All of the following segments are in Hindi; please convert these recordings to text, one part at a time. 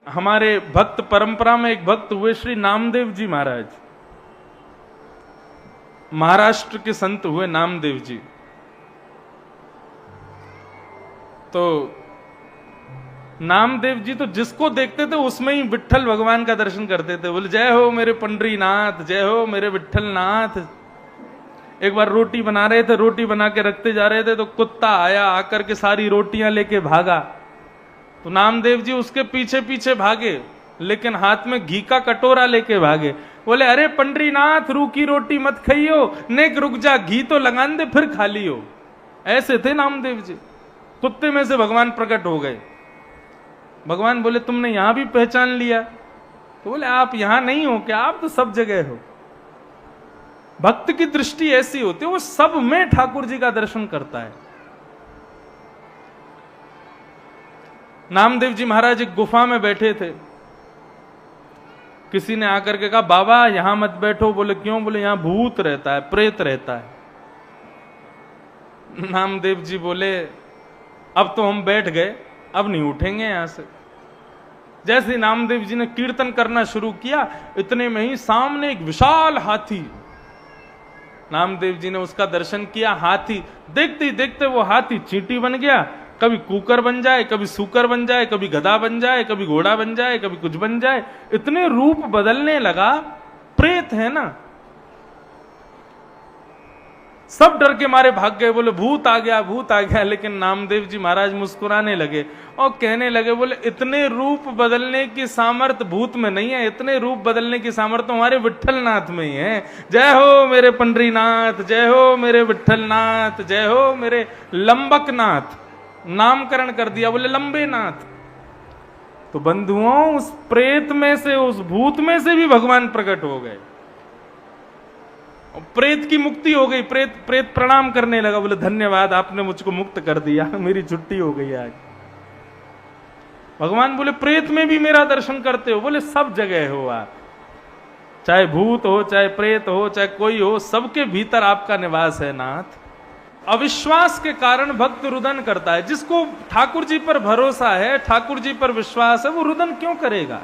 हमारे भक्त परंपरा में एक भक्त हुए श्री नामदेव जी महाराज, महाराष्ट्र के संत हुए नामदेव जी। तो नामदेव जी तो जिसको देखते थे उसमें ही विट्ठल भगवान का दर्शन करते थे। बोले जय हो मेरे पंडरीनाथ, जय हो मेरे विट्ठलनाथ। एक बार रोटी बना रहे थे, रोटी बना के रखते जा रहे थे तो कुत्ता आया, आकर के सारी रोटियां लेके भागा। तो नामदेव जी उसके पीछे पीछे भागे, लेकिन हाथ में घी का कटोरा लेके भागे। बोले अरे पंडरीनाथ, रूखी रोटी मत खाइयो, नेक रुक जा, घी तो लगान दे फिर खा लियो। ऐसे थे नामदेव जी। कुत्ते में से भगवान प्रकट हो गए। भगवान बोले तुमने यहां भी पहचान लिया? तो बोले आप यहां नहीं हो क्या, आप तो सब जगह हो। भक्त की दृष्टि ऐसी होती है, वो सब में ठाकुर जी का दर्शन करता है। नामदेव जी महाराज एक गुफा में बैठे थे। किसी ने आकर के कहा बाबा यहां मत बैठो। बोले क्यों? बोले यहां भूत रहता है, प्रेत रहता है। नामदेव जी बोले अब तो हम बैठ गए, अब नहीं उठेंगे यहां से। जैसे नामदेव जी ने कीर्तन करना शुरू किया, इतने में ही सामने एक विशाल हाथी, नामदेव जी ने उसका दर्शन किया। हाथी देखते ही देखते वो हाथी चींटी बन गया। कभी कुकर बन जाए, कभी सूकर बन जाए, कभी गधा बन जाए, कभी घोड़ा बन जाए, कभी कुछ बन जाए। इतने रूप बदलने लगा। प्रेत है ना। सब डर के मारे भाग गए। बोले भूत आ गया, भूत आ गया। लेकिन नामदेव जी महाराज मुस्कुराने लगे और कहने लगे, बोले इतने रूप बदलने की सामर्थ्य भूत में नहीं है, इतने रूप बदलने की सामर्थ्य हमारे विट्ठलनाथ में ही है। जय हो मेरे पंडरीनाथ, जय हो मेरे विट्ठलनाथ, जय हो मेरे लंबकनाथ। नामकरण कर दिया, बोले लंबे नाथ। तो बंधुओं, उस प्रेत में से, उस भूत में से भी भगवान प्रकट हो गए। प्रेत की मुक्ति हो गई। प्रेत प्रणाम करने लगा। बोले धन्यवाद, आपने मुझको मुक्त कर दिया, मेरी छुट्टी हो गई आज। भगवान बोले प्रेत में भी मेरा दर्शन करते हो? बोले सब जगह हो आप, चाहे भूत हो, चाहे प्रेत हो, चाहे कोई हो, सबके भीतर आपका निवास है नाथ। अविश्वास के कारण भक्त रुदन करता है। जिसको ठाकुर जी पर भरोसा है, ठाकुर जी पर विश्वास है, वो रुदन क्यों करेगा?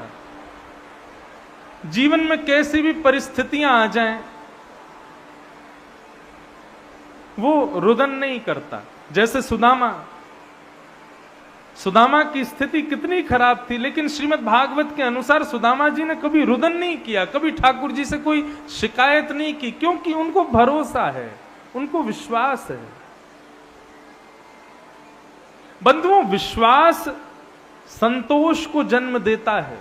जीवन में कैसी भी परिस्थितियां आ जाएं, वो रुदन नहीं करता। जैसे सुदामा की स्थिति कितनी खराब थी, लेकिन श्रीमद् भागवत के अनुसार सुदामा जी ने कभी रुदन नहीं किया, कभी ठाकुर जी से कोई शिकायत नहीं की, क्योंकि उनको भरोसा है, उनको विश्वास है। बंधुओं, विश्वास संतोष को जन्म देता है।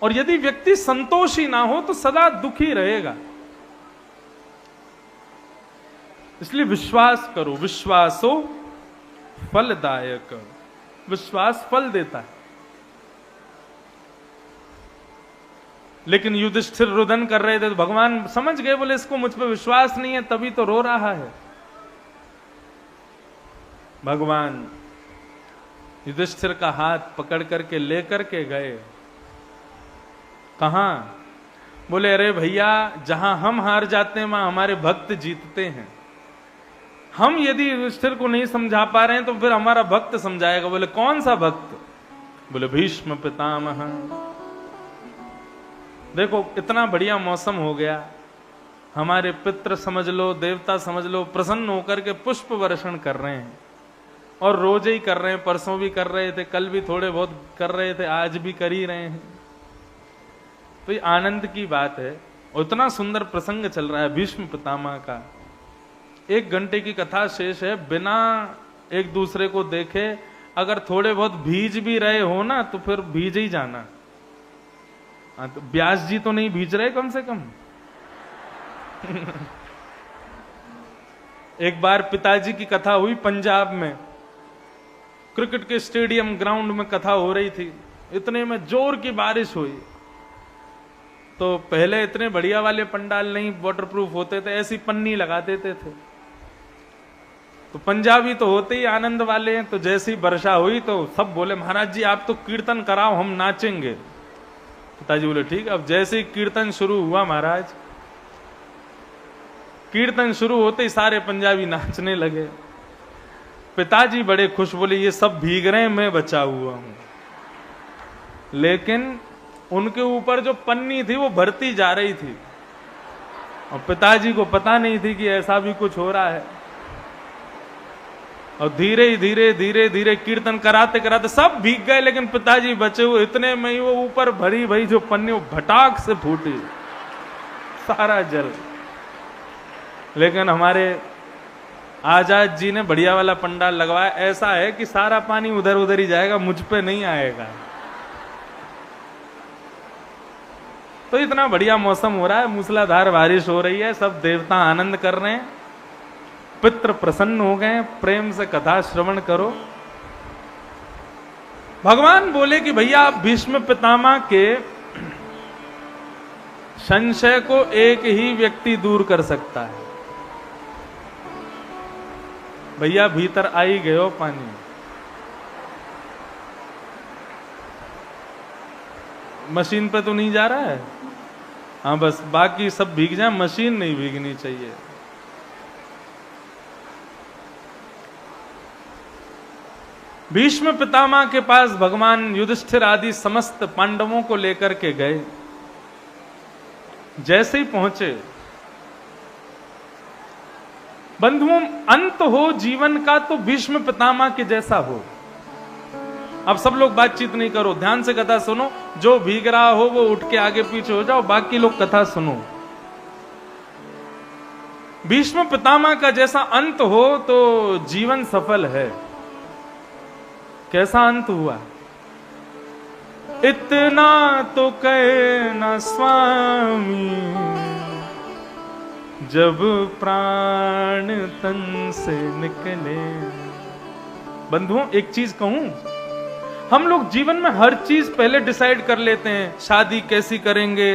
और यदि व्यक्ति संतोषी ना हो तो सदा दुखी रहेगा। इसलिए विश्वास करो। विश्वासो फलदायक। विश्वास फल देता है। लेकिन युधिष्ठिर रुदन कर रहे थे तो भगवान समझ गए। बोले इसको मुझ पर विश्वास नहीं है, तभी तो रो रहा है। भगवान युधिष्ठिर का हाथ पकड़ करके लेकर के गए। कहां? बोले अरे भैया, जहां हम हार जाते हैं वहां हमारे भक्त जीतते हैं। हम यदि युधिष्ठिर को नहीं समझा पा रहे हैं तो फिर हमारा भक्त समझाएगा। बोले कौन सा भक्त? बोले भीष्म पितामह। देखो इतना बढ़िया मौसम हो गया, हमारे पितृ समझ लो, देवता समझ लो, प्रसन्न होकर के पुष्प वर्षण कर रहे हैं। और रोज ही कर रहे हैं, परसों भी कर रहे थे, कल भी थोड़े बहुत कर रहे थे, आज भी कर ही रहे हैं। तो ये आनंद की बात है। उतना सुंदर प्रसंग चल रहा है भीष्म पितामह का। 1 घंटे की कथा शेष है, बिना एक दूसरे को देखे अगर थोड़े बहुत भीज भी रहे हो ना तो फिर भीज ही जाना। तो व्यास जी तो नहीं भीज रहे कम से कम। एक बार पिताजी की कथा हुई पंजाब में, क्रिकेट के स्टेडियम ग्राउंड में कथा हो रही थी। इतने में जोर की बारिश हुई। तो पहले इतने बढ़िया वाले पंडाल नहीं वाटरप्रूफ होते थे, ऐसी पन्नी लगा देते थे। तो पंजाबी तो होते ही आनंद वाले हैं। तो जैसी वर्षा हुई तो सब बोले महाराज जी आप तो कीर्तन कराओ, हम नाचेंगे। पिताजी बोले ठीक। अब जैसे ही कीर्तन शुरू हुआ महाराज, कीर्तन शुरू होते ही सारे पंजाबी नाचने लगे। पिताजी बड़े खुश, बोले ये सब भीग रहे हैं, मैं बचा हुआ हूं। लेकिन उनके ऊपर जो पन्नी थी वो भरती जा रही थी और पिताजी को पता नहीं थी कि ऐसा भी कुछ हो रहा है। और धीरे धीरे धीरे धीरे कीर्तन कराते कराते सब भीग गए, लेकिन पिताजी बचे हुए। इतने में ही वो ऊपर भरी भई जो पन्नी वो भटाक से फूटी, सारा जल। लेकिन हमारे आजाद जी ने बढ़िया वाला पंडाल लगवाया, ऐसा है कि सारा पानी उधर उधर ही जाएगा, मुझ पे नहीं आएगा। तो इतना बढ़िया मौसम हो रहा है, मूसलाधार बारिश हो रही है, सब देवता आनंद कर रहे हैं, पितृ प्रसन्न हो गए, प्रेम से कथा श्रवण करो। भगवान बोले कि भैया आप भीष्म पितामह के संशय को एक ही व्यक्ति दूर कर सकता है। भैया भीतर आ ही गए हो पानी, मशीन पे तो नहीं जा रहा है, हाँ बस बाकी सब भीग जाए, मशीन नहीं भीगनी चाहिए। भीष्म पितामह के पास भगवान युधिष्ठिर आदि समस्त पांडवों को लेकर के गए। जैसे ही पहुंचे, बंधुओं अंत हो जीवन का तो भीष्म पितामह के जैसा हो। अब सब लोग बातचीत नहीं करो, ध्यान से कथा सुनो। जो भीग रहा हो वो उठ के आगे पीछे हो जाओ, बाकी लोग कथा सुनो। भीष्म पितामह का जैसा अंत हो तो जीवन सफल है। कैसा अंत हुआ? इतना तो कहना स्वामी, जब प्राण तन से निकले। बंधुओं एक चीज कहूं, हम लोग जीवन में हर चीज पहले डिसाइड कर लेते हैं। शादी कैसी करेंगे,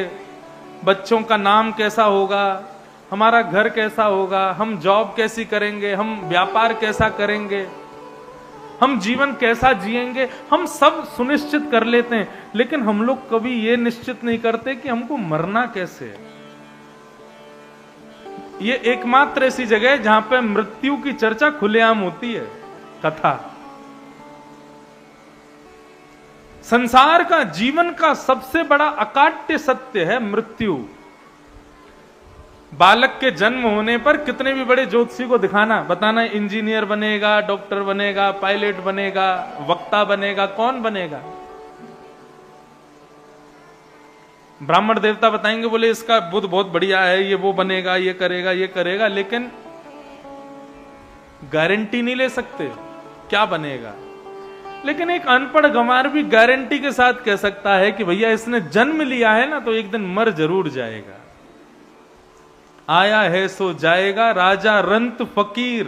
बच्चों का नाम कैसा होगा, हमारा घर कैसा होगा, हम जॉब कैसी करेंगे, हम व्यापार कैसा करेंगे, हम जीवन कैसा जिएंगे, हम सब सुनिश्चित कर लेते हैं। लेकिन हम लोग कभी ये निश्चित नहीं करते कि हमको मरना कैसे है। ये एकमात्र ऐसी जगह है जहां पे मृत्यु की चर्चा खुलेआम होती है, कथा। संसार का, जीवन का सबसे बड़ा अकाट्य सत्य है मृत्यु। बालक के जन्म होने पर कितने भी बड़े ज्योतिषी को दिखाना, बताना इंजीनियर बनेगा, डॉक्टर बनेगा, पायलट बनेगा, वक्ता बनेगा, कौन बनेगा? ब्राह्मण देवता बताएंगे, बोले इसका बुद्ध बहुत बढ़िया है, ये वो बनेगा, ये करेगा, ये करेगा, लेकिन गारंटी नहीं ले सकते क्या बनेगा। लेकिन एक अनपढ़ गंवार भी गारंटी के साथ कह सकता है कि भैया इसने जन्म लिया है ना तो एक दिन मर जरूर जाएगा। आया है सो जाएगा, राजा रंत फकीर,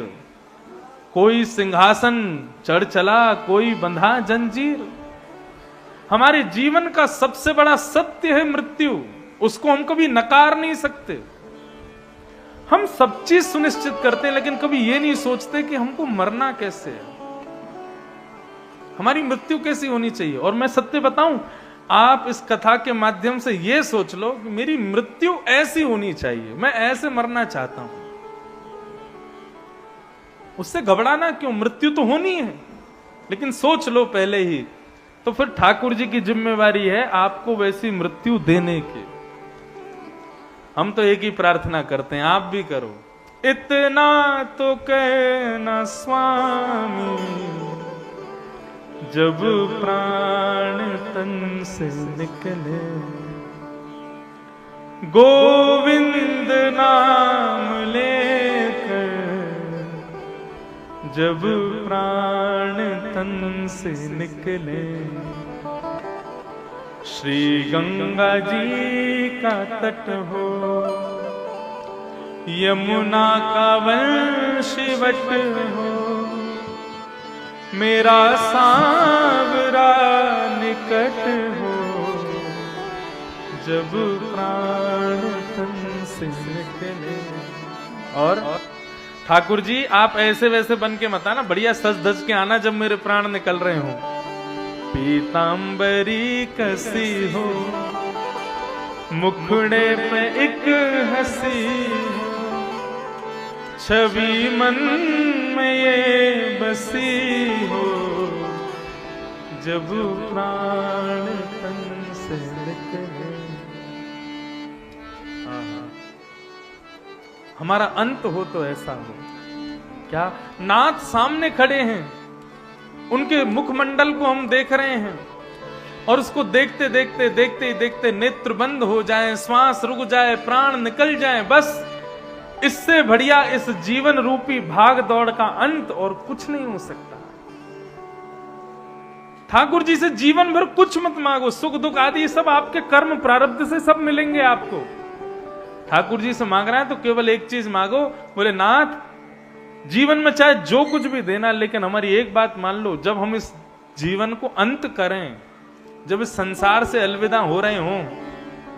कोई सिंहासन चढ़ चला, कोई बंधा जंजीर। हमारे जीवन का सबसे बड़ा सत्य है मृत्यु, उसको हम कभी नकार नहीं सकते। हम सब चीज सुनिश्चित करते हैं, लेकिन कभी ये नहीं सोचते कि हमको मरना कैसे है, हमारी मृत्यु कैसी होनी चाहिए। और मैं सत्य बताऊं, आप इस कथा के माध्यम से ये सोच लो कि मेरी मृत्यु ऐसी होनी चाहिए, मैं ऐसे मरना चाहता हूं। उससे घबराना क्यों, मृत्यु तो होनी है, लेकिन सोच लो पहले ही। तो फिर ठाकुर जी की जिम्मेवारी है आपको वैसी मृत्यु देने की। हम तो एक ही प्रार्थना करते हैं, आप भी करो। इतना तो कहना स्वामी, जब प्राण तन से निकले, गोविंद नाम लेकर जब प्राण तन से निकले। श्री गंगा जी का तट हो, यमुना का वंशवट हो, मेरा सांवरा निकट हो, जब प्राण तन से निकले। और ठाकुर जी आप ऐसे वैसे बन के मत आना, बढ़िया सज धज के आना जब मेरे प्राण निकल रहे हो। पीतांबरी कसी हो, मुखड़े पे एक हंसी, छवि मन में ये बसी हो, जब प्राण तन से निकले। हमारा अंत हो तो ऐसा हो। क्या नाथ सामने खड़े हैं, उनके मुखमंडल को हम देख रहे हैं और उसको देखते देखते देखते ही देखते नेत्र बंद हो जाए, श्वास रुक जाए, प्राण निकल जाए, बस इससे बढ़िया इस जीवन रूपी भाग दौड़ का अंत और कुछ नहीं हो सकता। ठाकुर जी से जीवन भर कुछ मत मांगो, सुख दुख आदि सब आपके कर्म प्रारब्ध से सब मिलेंगे आपको। ठाकुर जी से मांग रहा है तो केवल एक चीज मांगो, बोले नाथ जीवन में चाहे जो कुछ भी देना, लेकिन हमारी एक बात मान लो, जब हम इस जीवन को अंत करें, जब इस संसार से अलविदा हो रहे हों,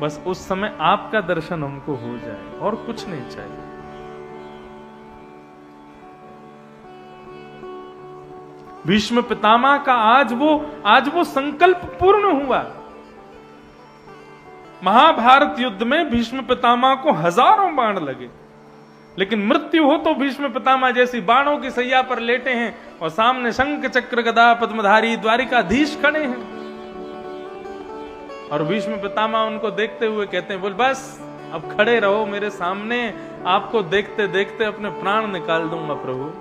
बस उस समय आपका दर्शन हमको हो जाए और कुछ नहीं चाहिए। भीष्म पितामह का आज वो संकल्प पूर्ण हुआ। महाभारत युद्ध में भीष्म पितामह को हजारों बाण लगे, लेकिन मृत्यु हो तो भीष्म पितामह जैसी बाणों की सैया पर लेटे हैं और सामने शंख चक्र गदा पद्मधारी द्वारिकाधीश खड़े हैं। और भीष्म पितामह उनको देखते हुए कहते हैं, बोल बस अब खड़े रहो मेरे सामने, आपको देखते देखते अपने प्राण निकाल दूंगा प्रभु।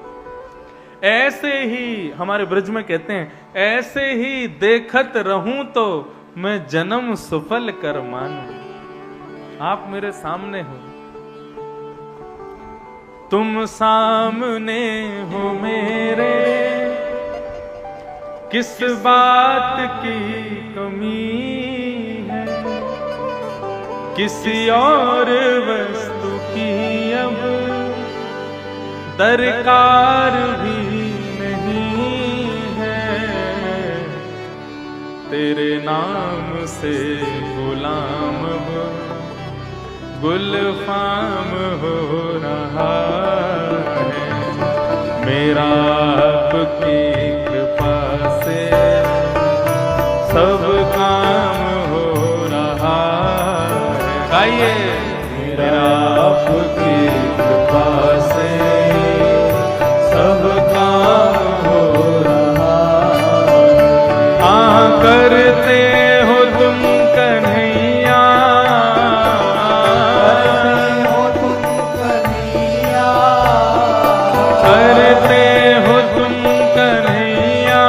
ऐसे ही हमारे ब्रज में कहते हैं, ऐसे ही देखत रहूं तो मैं जन्म सफल कर मानूं। आप मेरे सामने हो, तुम सामने हो मेरे, किस बात की कमी है, किसी और वस्तु की अब दरकार भी नहीं है, तेरे नाम से गुलाम गुलफाम हो रहा है, मेरा आपकी कृपा से सब काम हो रहा है। गाइए, मेरा आपकी कृपा से सब काम हो रहा है। करते हो तुम कन्हैया, करते हो तुम कन्हैया,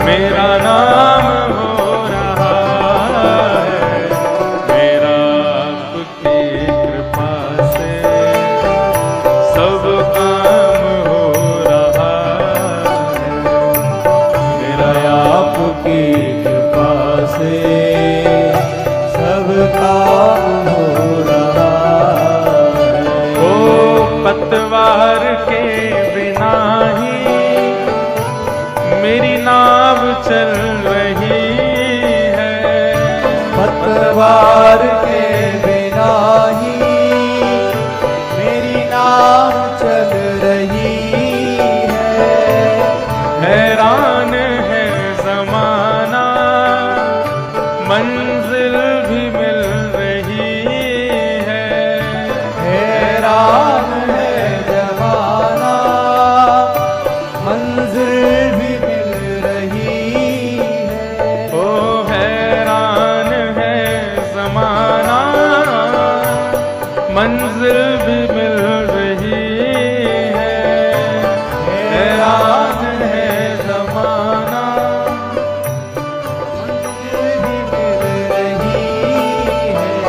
मेरा नाम हो रहा है, मेरा आपकी कृपा से सब काम हो रहा है, मेरा आपकी कृपा से सब काम हो रहा है। ओ पतवार के बिना ही मेरी नाव चल रही है, पतवार के बिना ही मेरी नाव चल रही है। हैरान है जमाना, मंजिल भी मिल रही है, हैरान है जमाना, मंजिल भी मिल रही है। ओ हैरान है जमाना, मंजिल भी मिल रही है, हैरान है जमाना, मंजिल भी मिल रही है।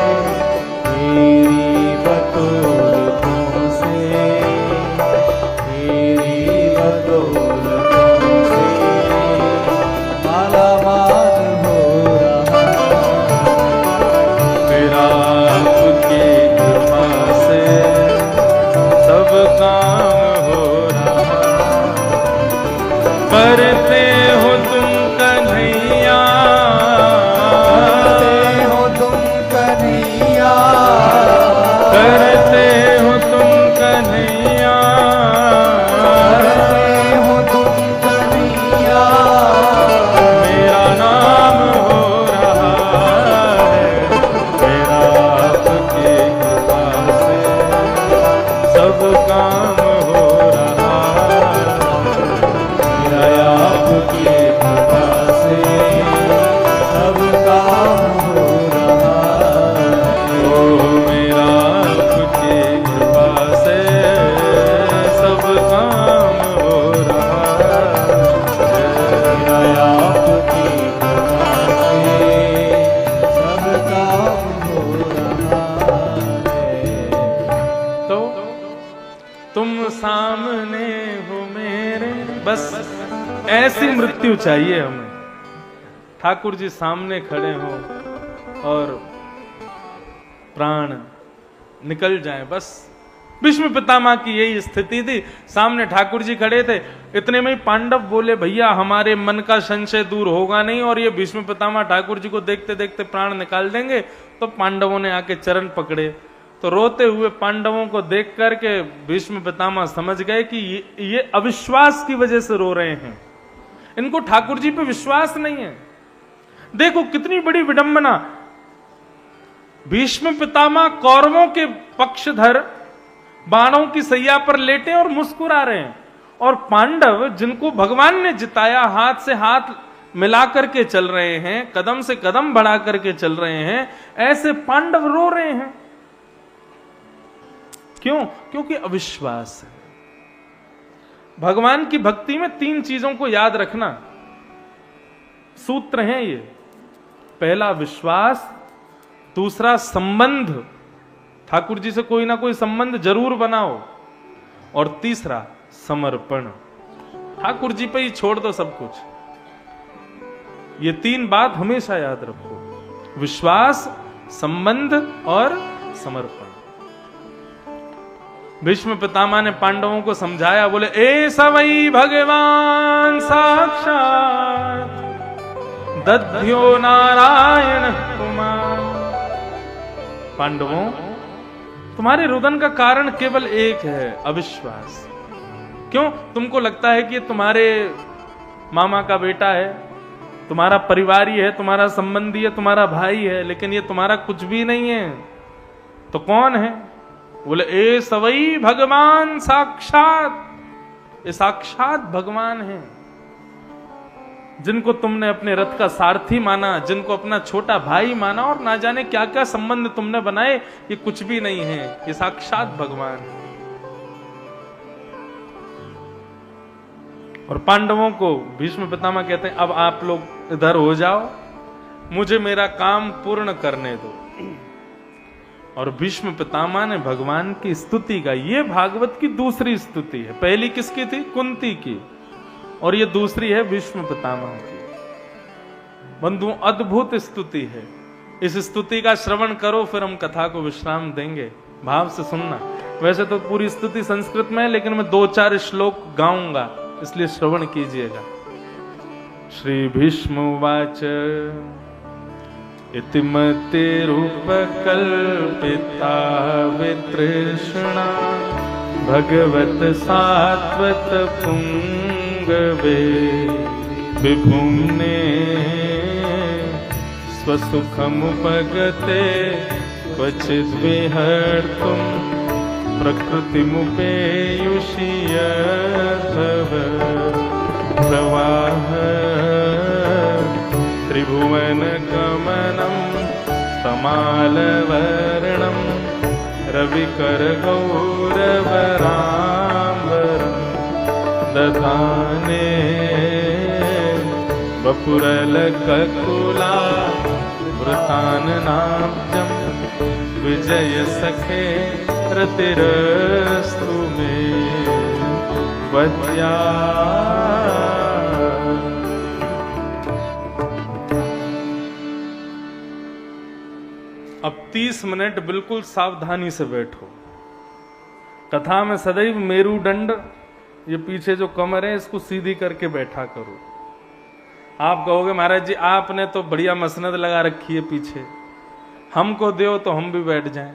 तेरी बदौलतों से, तेरी बदौलतों से मालामाल हो रहा है। मेरा आपकी कृपा से काम हो रहा मेरा आपकी कृपा से सब काम हो रहा ओ मेरा आपकी कृपा से सब काम हो रहा मेरा आपकी कृपा से सब काम हो रहा है। तो तुम सामने हो मेरे, बस ऐसी मृत्यु चाहिए हमें। ठाकुर जी सामने खड़े हो और प्राण निकल जाए, बस। भीष्म पितामह की यही स्थिति थी। सामने ठाकुर जी खड़े थे, इतने में ही पांडव बोले भैया हमारे मन का संशय दूर होगा नहीं और ये भीष्म पितामह ठाकुर जी को देखते देखते प्राण निकाल देंगे। तो पांडवों ने आके चरण पकड़े, तो रोते हुए पांडवों को देख करके भीष्म पितामह समझ गए कि ये अविश्वास की वजह से रो रहे हैं, इनको ठाकुर जी पे विश्वास नहीं है। देखो कितनी बड़ी विडंबना, भीष्म पितामह कौरवों के पक्षधर बाणों की सैया पर लेटे और मुस्कुरा रहे हैं, और पांडव जिनको भगवान ने जिताया हाथ से हाथ मिला करके चल रहे हैं, कदम से कदम बढ़ा करके चल रहे हैं, ऐसे पांडव रो रहे हैं। क्यों? क्योंकि अविश्वास है। भगवान की भक्ति में 3 चीजों को याद रखना, सूत्र हैं ये। पहला विश्वास, दूसरा संबंध, ठाकुर जी से कोई ना कोई संबंध जरूर बनाओ, और तीसरा समर्पण, ठाकुर जी पे ही छोड़ दो सब कुछ। ये 3 बात हमेशा याद रखो, विश्वास, संबंध और समर्पण। भीष्म पितामह ने पांडवों को समझाया, बोले ए सवई भगवान साक्षात दध्यो नारायण कुमार। पांडवों, तुम्हारे रुदन का कारण केवल एक है, अविश्वास। क्यों? तुमको लगता है कि ये तुम्हारे मामा का बेटा है, तुम्हारा परिवारी है, तुम्हारा संबंधी है, तुम्हारा भाई है, लेकिन ये तुम्हारा कुछ भी नहीं है। तो कौन है? बोले ए सवई भगवान साक्षात, ये साक्षात भगवान है, जिनको तुमने अपने रथ का सारथी माना, जिनको अपना छोटा भाई माना, और ना जाने क्या क्या संबंध तुमने बनाए, ये कुछ भी नहीं है, ये साक्षात भगवान है। और पांडवों को भीष्म पितामह कहते हैं अब आप लोग इधर हो जाओ, मुझे मेरा काम पूर्ण करने दो। और भीष्म पितामह ने भगवान की स्तुति का, ये भागवत की दूसरी स्तुति है। पहली किसकी थी? कुंती की, और ये दूसरी है भीष्म पितामह की। बंधुओं, अद्भुत स्तुति है। इस स्तुति का श्रवण करो, फिर हम कथा को विश्राम देंगे। भाव से सुनना। वैसे तो पूरी स्तुति संस्कृत में है, लेकिन मैं 2-4 श्लोक गाऊंगा, इसलिए श्रवण कीजिएगा। श्री भीष्म उवाच इति मतिरुपकल्पिता वितृष्णा भगवत सात्वत पुंगवे विभुम्ने स्वसुखमुपगते क्वचिद् विहर्तुं प्रकृतिमुपेयुषि यद्भव प्रवाह त्रिभुवनगमनं तमालवर्णं रविकरगौरवराम्बरं दधाने वपुरलककुला वृताननाब्जं विजयसखे रतिरस्तु मे वद्या। अब 30 मिनट बिल्कुल सावधानी से बैठो। कथा में सदैव मेरुदंड, ये पीछे जो कमर है इसको सीधी करके बैठा करो। आप कहोगे महाराज जी आपने तो बढ़िया मसनद लगा रखी है पीछे, हमको दो तो हम भी बैठ जाएं।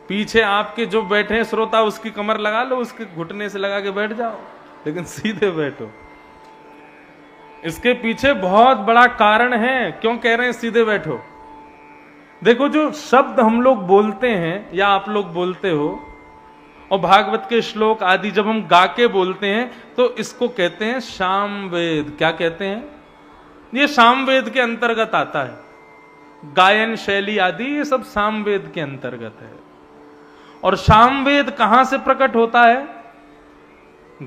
पीछे आपके जो बैठे हैं श्रोता, उसकी कमर लगा लो, उसके घुटने से लगा के बैठ जाओ, लेकिन सीधे बैठो। इसके पीछे बहुत बड़ा कारण है, क्यों कह रहे हैं सीधे बैठो। देखो, जो शब्द हम लोग बोलते हैं या आप लोग बोलते हो, और भागवत के श्लोक आदि जब हम गा के बोलते हैं तो इसको कहते हैं सामवेद। क्या कहते हैं? ये सामवेद के अंतर्गत आता है। गायन शैली आदि ये सब सामवेद के अंतर्गत है। और सामवेद कहां से प्रकट होता है?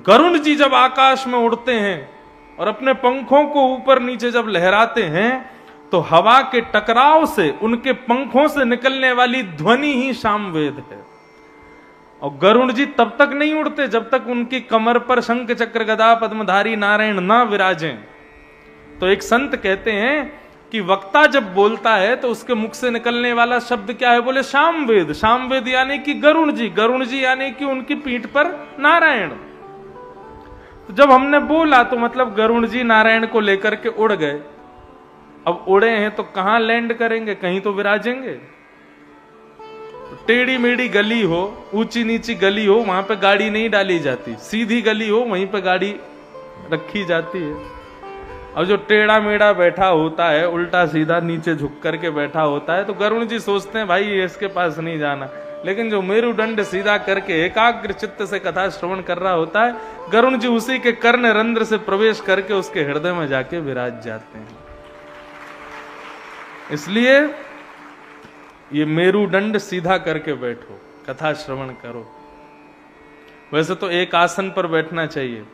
गरुड़ जी जब आकाश में उड़ते हैं और अपने पंखों को ऊपर नीचे जब लहराते हैं तो हवा के टकराव से उनके पंखों से निकलने वाली ध्वनि ही सामवेद है। और गरुड़ जी तब तक नहीं उड़ते जब तक उनकी कमर पर शंख चक्र गदा पद्मधारी नारायण ना विराजें। तो एक संत कहते हैं कि वक्ता जब बोलता है तो उसके मुख से निकलने वाला शब्द क्या है? बोले सामवेद। सामवेद यानी कि गरुड़ जी, गरुड़ जी यानी कि उनकी पीठ पर नारायण। तो जब हमने बोला तो मतलब गरुड़ जी नारायण को लेकर के उड़ गए। अब उड़े हैं तो कहां लैंड करेंगे? कहीं तो विराजेंगे। टेढ़ी मेढ़ी गली हो, ऊंची नीची गली हो, वहां पे गाड़ी नहीं डाली जाती। सीधी गली हो वहीं पे गाड़ी रखी जाती है। और जो टेढ़ा मेढ़ा बैठा होता है, उल्टा सीधा नीचे झुक करके बैठा होता है, तो गरुड़ जी सोचते हैं भाई इसके पास नहीं जाना। लेकिन जो मेरुदंड सीधा करके एकाग्र चित्त से कथा श्रवण कर रहा होता है, गरुड़ जी उसी के कर्ण रंध्र से प्रवेश करके उसके हृदय में जाके विराज जाते हैं। इसलिए ये मेरुदंड सीधा करके बैठो, कथा श्रवण करो। वैसे तो एक आसन पर बैठना चाहिए,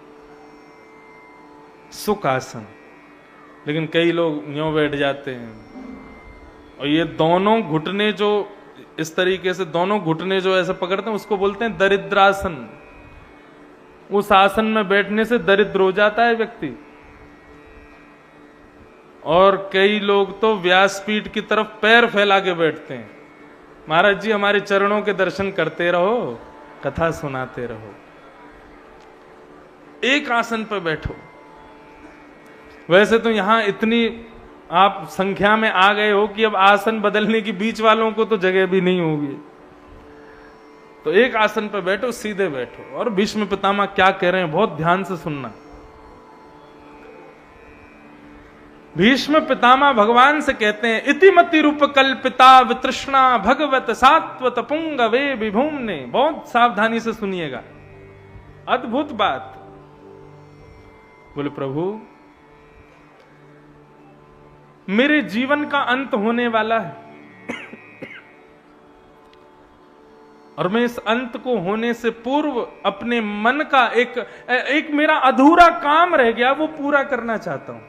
सुख आसन, लेकिन कई लोग यूं बैठ जाते हैं। और ये दोनों घुटने जो इस तरीके से दोनों घुटने जो ऐसे पकड़ते हैं उसको बोलते हैं दरिद्रासन। उस आसन में बैठने से दरिद्र हो जाता है व्यक्ति। और कई लोग तो व्यासपीठ की तरफ पैर फैला के बैठते हैं। महाराज जी हमारे चरणों के दर्शन करते रहो, कथा सुनाते रहो। एक आसन पर बैठो। वैसे तो यहां इतनी आप संख्या में आ गए हो कि अब आसन बदलने की बीच वालों को तो जगह भी नहीं होगी। तो एक आसन पर बैठो, सीधे बैठो। और भीष्म पितामह क्या कह रहे हैं बहुत ध्यान से सुनना। भीष्म पितामह भगवान से कहते हैं इतिमति रूप कल्पिता वितृष्णा भगवत सात्वत पुंगवे विभूम्ने। बहुत सावधानी से सुनिएगा, अद्भुत बात। बोले प्रभु मेरे जीवन का अंत होने वाला है और मैं इस अंत को होने से पूर्व अपने मन का एक मेरा अधूरा काम रह गया, वो पूरा करना चाहता हूं।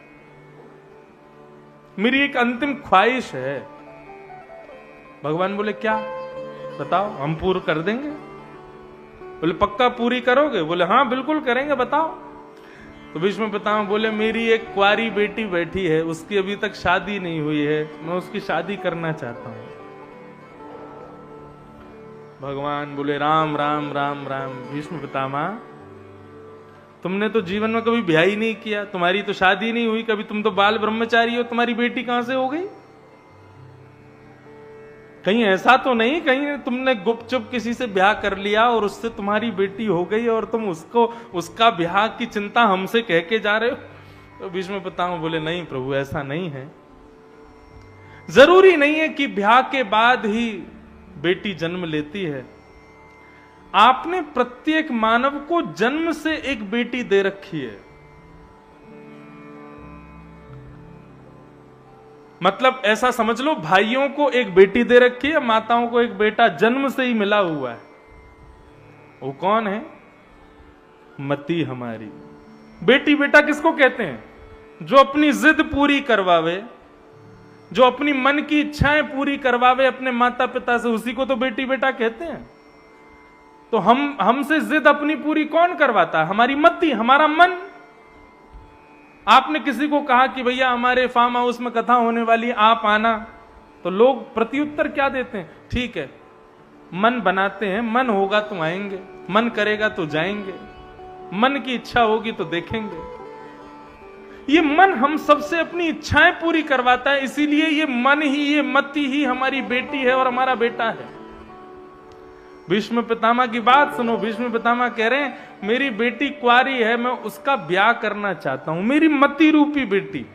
मेरी एक अंतिम ख्वाहिश है। भगवान बोले क्या? बताओ, हम पूर्ण कर देंगे। बोले पक्का पूरी करोगे? बोले हाँ बिल्कुल करेंगे, बताओ। तो भीष्म पितामह बोले मेरी एक कुंवारी बेटी बैठी है, उसकी अभी तक शादी नहीं हुई है, मैं उसकी शादी करना चाहता हूं। भगवान बोले राम राम राम राम। भीष्म पितामह तुमने तो जीवन में कभी ब्याह ही नहीं किया, तुम्हारी तो शादी नहीं हुई कभी, तुम तो बाल ब्रह्मचारी हो, तुम्हारी बेटी कहां से हो गई? कहीं ऐसा तो नहीं कहीं तुमने गुपचुप किसी से ब्याह कर लिया और उससे तुम्हारी बेटी हो गई और तुम उसको उसका ब्याह की चिंता हमसे कह के जा रहे हो? तो भीष्म पितामह बोले नहीं प्रभु, ऐसा नहीं है। जरूरी नहीं है कि ब्याह के बाद ही बेटी जन्म लेती है। आपने प्रत्येक मानव को जन्म से एक बेटी दे रखी है। मतलब ऐसा समझ लो भाइयों को एक बेटी दे रखी है, माताओं को एक बेटा जन्म से ही मिला हुआ है। वो कौन है? मती हमारी। बेटी बेटा किसको कहते हैं? जो अपनी जिद पूरी करवावे, जो अपनी मन की इच्छाएं पूरी करवावे अपने माता पिता से, उसी को तो बेटी बेटा कहते हैं। तो हमसे जिद अपनी पूरी कौन करवाता है? हमारी मति, हमारा मन। आपने किसी को कहा कि भैया हमारे फार्म हाउस में कथा होने वाली, आप आना, तो लोग प्रत्युत्तर क्या देते हैं? ठीक है। मन बनाते हैं, मन होगा तो आएंगे, मन करेगा तो जाएंगे, मन की इच्छा होगी तो देखेंगे। ये मन हम सबसे अपनी इच्छाएं पूरी करवाता है, इसीलिए ये मन ही, ये मति ही हमारी बेटी है और हमारा बेटा है। भीष्म पितामह की बात सुनो। भीष्म पितामह कह रहे हैं मेरी बेटी कुंवारी है, मैं उसका ब्याह करना चाहता हूं, मेरी मति रूपी बेटी।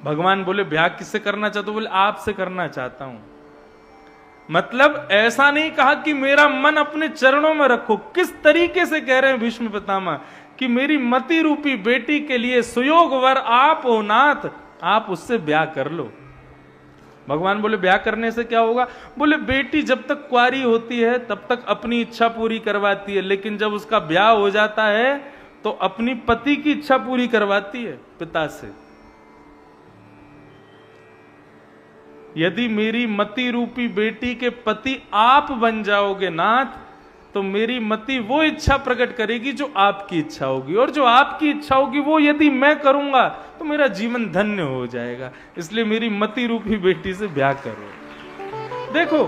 भगवान बोले ब्याह किससे करना चाहते हो? बोले आपसे करना चाहता हूं। मतलब ऐसा नहीं कहा कि मेरा मन अपने चरणों में रखो। किस तरीके से कह रहे हैं भीष्म पितामह कि मेरी मति रूपी बेटी के लिए सुयोग वर आप हो नाथ, आप उससे ब्याह कर लो। भगवान बोले ब्याह करने से क्या होगा? बोले बेटी जब तक कुंवारी होती है तब तक अपनी इच्छा पूरी करवाती है, लेकिन जब उसका ब्याह हो जाता है तो अपनी पति की इच्छा पूरी करवाती है पिता से। यदि मेरी मति रूपी बेटी के पति आप बन जाओगे नाथ, तो मेरी मति वो इच्छा प्रकट करेगी जो आपकी इच्छा होगी, और जो आपकी इच्छा होगी वो यदि मैं करूंगा तो मेरा जीवन धन्य हो जाएगा। इसलिए मेरी मति रूपी बेटी से ब्याह करो। देखो,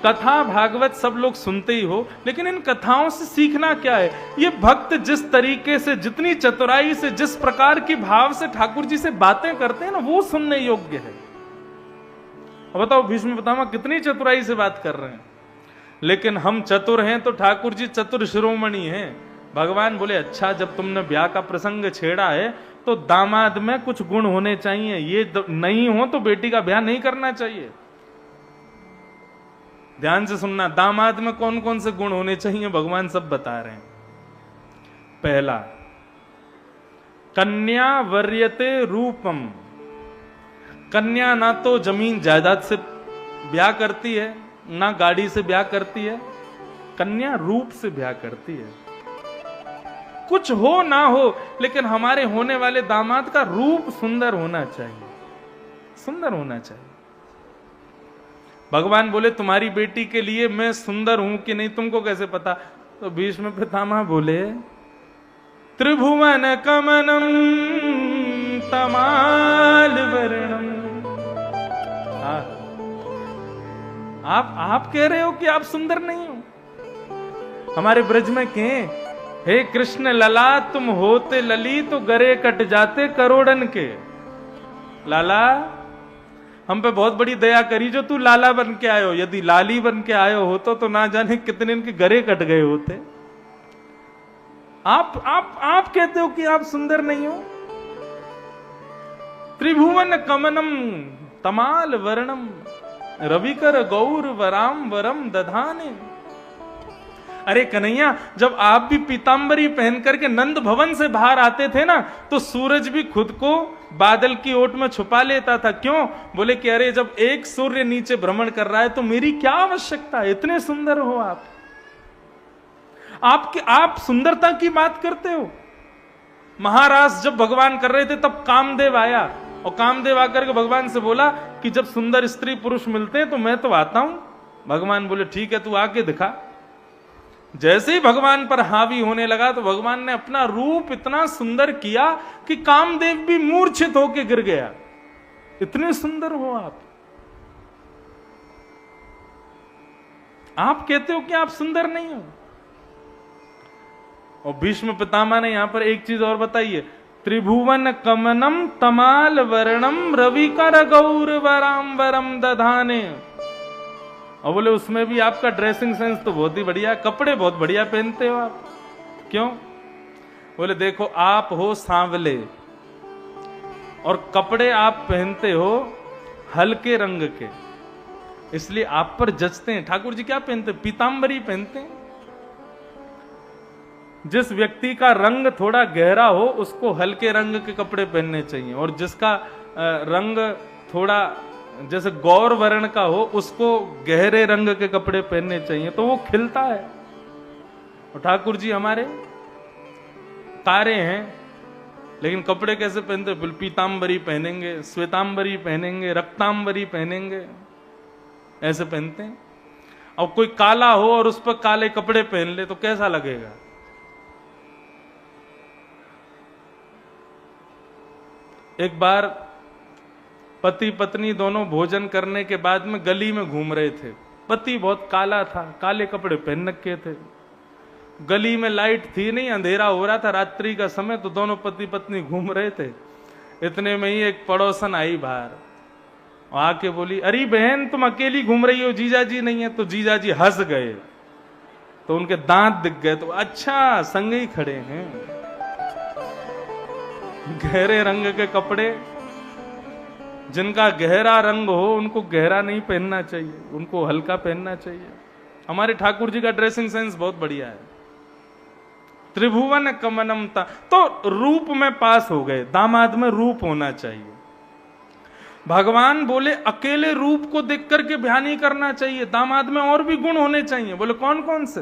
कथा भागवत सब लोग सुनते ही हो, लेकिन इन कथाओं से सीखना क्या है? ये भक्त जिस तरीके से, जितनी चतुराई से, जिस प्रकार की भाव से ठाकुर जी से बातें करते हैं ना, वो सुनने योग्य है। अब बताओ भीष्म पितामह कितनी चतुराई से बात कर रहे हैं, लेकिन हम चतुर हैं तो ठाकुर जी चतुर शिरोमणि हैं। भगवान बोले अच्छा, जब तुमने ब्याह का प्रसंग छेड़ा है तो दामाद में कुछ गुण होने चाहिए, ये नहीं हो तो बेटी का ब्याह नहीं करना चाहिए। ध्यान से सुनना, दामाद में कौन कौन से गुण होने चाहिए भगवान सब बता रहे हैं। पहला, कन्या वर्यते रूपम। कन्या ना तो जमीन जायदाद से ब्याह करती है, ना गाड़ी से ब्याह करती है, कन्या रूप से ब्याह करती है। कुछ हो ना हो, लेकिन हमारे होने वाले दामाद का रूप सुंदर होना चाहिए, सुंदर होना चाहिए। भगवान बोले तुम्हारी बेटी के लिए मैं सुंदर हूं कि नहीं तुमको कैसे पता? तो भीष्म पितामह बोले त्रिभुवन कमनम तमाल वर्णम। आप कह रहे हो कि आप सुंदर नहीं हो? हमारे ब्रज में कहें, हे कृष्ण लला तुम होते लली तो गरे कट जाते करोड़न के। लाला, हम पे बहुत बड़ी दया करी जो तू लाला बन के आयो। यदि लाली बन के आयो होतो तो ना जाने कितने इनके गरे कट गए होते। आप कहते हो कि आप सुंदर नहीं हो? त्रिभुवन कमनम तमाल वर्णम रविकर गौर वराम वरम दधाने। अरे कन्हैया, जब आप भी पीतांबरी पहन करके नंद भवन से बाहर आते थे ना, तो सूरज भी खुद को बादल की ओट में छुपा लेता था। क्यों? बोले कि अरे जब एक सूर्य नीचे भ्रमण कर रहा है तो मेरी क्या आवश्यकता है, इतने सुंदर हो आप। आप सुंदरता की बात करते हो। महाराज जब भगवान कर रहे थे तब कामदेव आया, और कामदेव आकर के भगवान से बोला कि जब सुंदर स्त्री पुरुष मिलते हैं तो मैं तो आता हूं। भगवान बोले ठीक है, तू आके दिखा। जैसे ही भगवान पर हावी होने लगा तो भगवान ने अपना रूप इतना सुंदर किया कि कामदेव भी मूर्छित होकर गिर गया। इतने सुंदर हो आप। आप कहते हो कि आप सुंदर नहीं हो। और भीष्म पितामह ने यहां पर एक चीज और बताई है, त्रिभुवन कमनम तमाल वर्णम रविकर गौर वराम वरम दधाने। और बोले उसमें भी आपका ड्रेसिंग सेंस तो बहुत ही बढ़िया, कपड़े बहुत बढ़िया पहनते हो आप। क्यों? बोले देखो, आप हो सांवले और कपड़े आप पहनते हो हल्के रंग के, इसलिए आप पर जचते हैं। ठाकुर जी क्या पहनते? पीतांबरी पहनते हैं। जिस व्यक्ति का रंग थोड़ा गहरा हो उसको हल्के रंग के कपड़े पहनने चाहिए, और जिसका रंग थोड़ा जैसे गौर वर्ण का हो उसको गहरे रंग के कपड़े पहनने चाहिए, तो वो खिलता है। और ठाकुर जी हमारे तारे हैं, लेकिन कपड़े कैसे पहनते? पीतांबरी पहनेंगे, श्वेतांबरी पहनेंगे, रक्तांबरी पहनेंगे, ऐसे पहनते हैं। और कोई काला हो और उस पर काले कपड़े पहन ले तो कैसा लगेगा? एक बार पति पत्नी दोनों भोजन करने के बाद में गली में घूम रहे थे। पति बहुत काला था, काले कपड़े पहन रखे थे। गली में लाइट थी नहीं, अंधेरा हो रहा था, रात्रि का समय, तो दोनों पति पत्नी घूम रहे थे। इतने में ही एक पड़ोसन आई बाहर, आके बोली, अरे बहन तुम अकेली घूम रही हो, जीजा जी नहीं है? तो जीजा जी हंस गए, तो उनके दांत दिख गए। तो अच्छा संग ही खड़े हैं। गहरे रंग के कपड़े, जिनका गहरा रंग हो उनको गहरा नहीं पहनना चाहिए, उनको हल्का पहनना चाहिए। हमारे ठाकुर जी का ड्रेसिंग सेंस बहुत बढ़िया है। त्रिभुवन कमनम था, तो रूप में पास हो गए, दामाद में रूप होना चाहिए। भगवान बोले अकेले रूप को देख करके ध्यान नहीं करना चाहिए, दामाद में और भी गुण होने चाहिए। बोले कौन कौन से?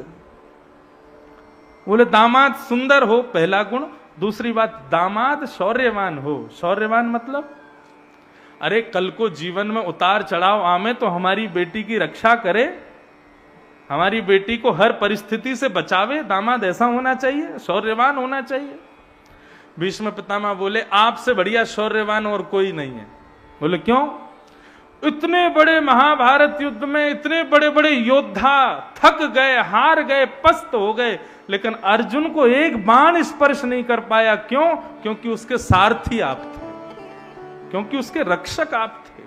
बोले दामाद सुंदर हो, पहला गुण। दूसरी बात, दामाद शौर्यवान हो। शौर्यवान मतलब, अरे कल को जीवन में उतार चढ़ाव आवे तो हमारी बेटी की रक्षा करे, हमारी बेटी को हर परिस्थिति से बचावे। दामाद ऐसा होना चाहिए, शौर्यवान होना चाहिए। भीष्म पितामह बोले आपसे बढ़िया शौर्यवान और कोई नहीं है। बोले क्यों? इतने बड़े महाभारत युद्ध में इतने बड़े बड़े योद्धा थक गए, हार गए, पस्त हो गए, लेकिन अर्जुन को एक बाण स्पर्श नहीं कर पाया। क्यों? क्योंकि उसके सारथी आप थे, क्योंकि उसके रक्षक आप थे।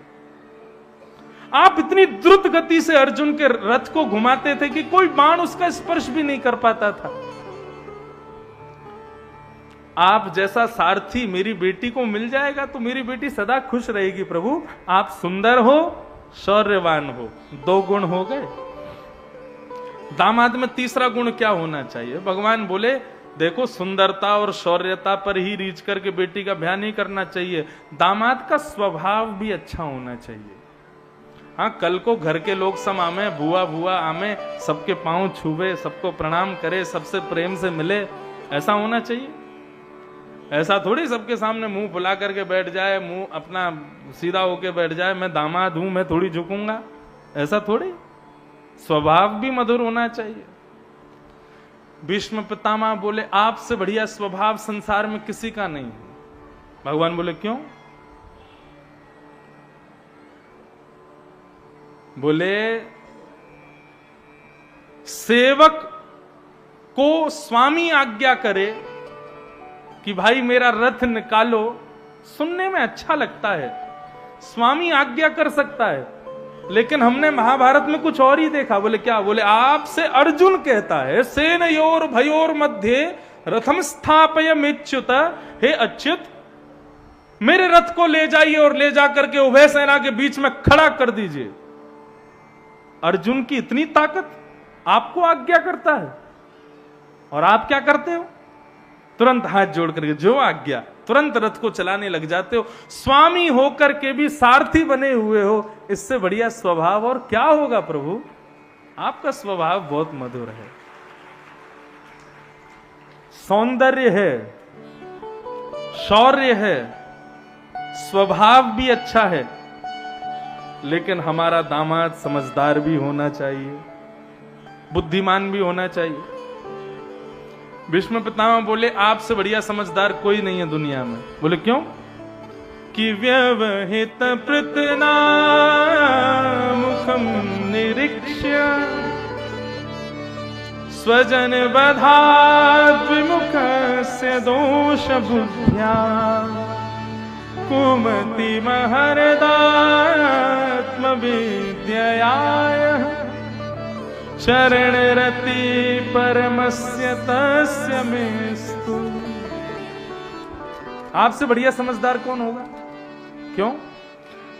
आप इतनी द्रुत गति से अर्जुन के रथ को घुमाते थे कि कोई बाण उसका स्पर्श भी नहीं कर पाता था। आप जैसा सारथी मेरी बेटी को मिल जाएगा तो मेरी बेटी सदा खुश रहेगी। प्रभु आप सुंदर हो, शौर्यवान हो, 2 गुण हो गए। दामाद में तीसरा गुण क्या होना चाहिए? भगवान बोले देखो सुंदरता और शौर्यता पर ही रीच करके बेटी का ब्याह नहीं करना चाहिए, दामाद का स्वभाव भी अच्छा होना चाहिए। हाँ, कल को घर के लोग सब आमे, बुआ बुआ आमे, सबके पांव छुवे, सबको प्रणाम करे, सबसे प्रेम से मिले, ऐसा होना चाहिए। ऐसा थोड़ी सबके सामने मुंह फुला करके बैठ जाए, मुंह अपना सीधा होके बैठ जाए, मैं दामाद हूं, मैं थोड़ी झुकूंगा, ऐसा थोड़ी। स्वभाव भी मधुर होना चाहिए। भीष्म पितामह बोले आपसे बढ़िया स्वभाव संसार में किसी का नहीं है। भगवान बोले क्यों? बोले सेवक को स्वामी आज्ञा करे कि भाई मेरा रथ निकालो, सुनने में अच्छा लगता है, स्वामी आज्ञा कर सकता है, लेकिन हमने महाभारत में कुछ और ही देखा। बोले क्या? बोले आपसे अर्जुन कहता है सेनयोर भयोर मध्य रथम स्थापयमेच्युत, हे अच्युत मेरे रथ को ले जाइए और ले जाकर के उभय सेना के बीच में खड़ा कर दीजिए। अर्जुन की इतनी ताकत, आपको आज्ञा करता है और आप क्या करते हो? तुरंत हाथ जोड़ करके जो आज्ञा, तुरंत रथ को चलाने लग जाते हो। स्वामी होकर के भी सारथी बने हुए हो, इससे बढ़िया स्वभाव और क्या होगा प्रभु? आपका स्वभाव बहुत मधुर है, सौंदर्य है, शौर्य है, स्वभाव भी अच्छा है, लेकिन हमारा दामाद समझदार भी होना चाहिए, बुद्धिमान भी होना चाहिए। भीष्म पितामह बोले आपसे बढ़िया समझदार कोई नहीं है दुनिया में। बोले क्यों? कि व्यवहित प्रतना मुखम निरीक्ष्य स्वजन बधात् विमुखस्य दोष बुद्ध्या कुमति महरदात्म विद्ययाय चरण रति परमस्य तस्य मेस्तु। आपसे बढ़िया समझदार कौन होगा? क्यों?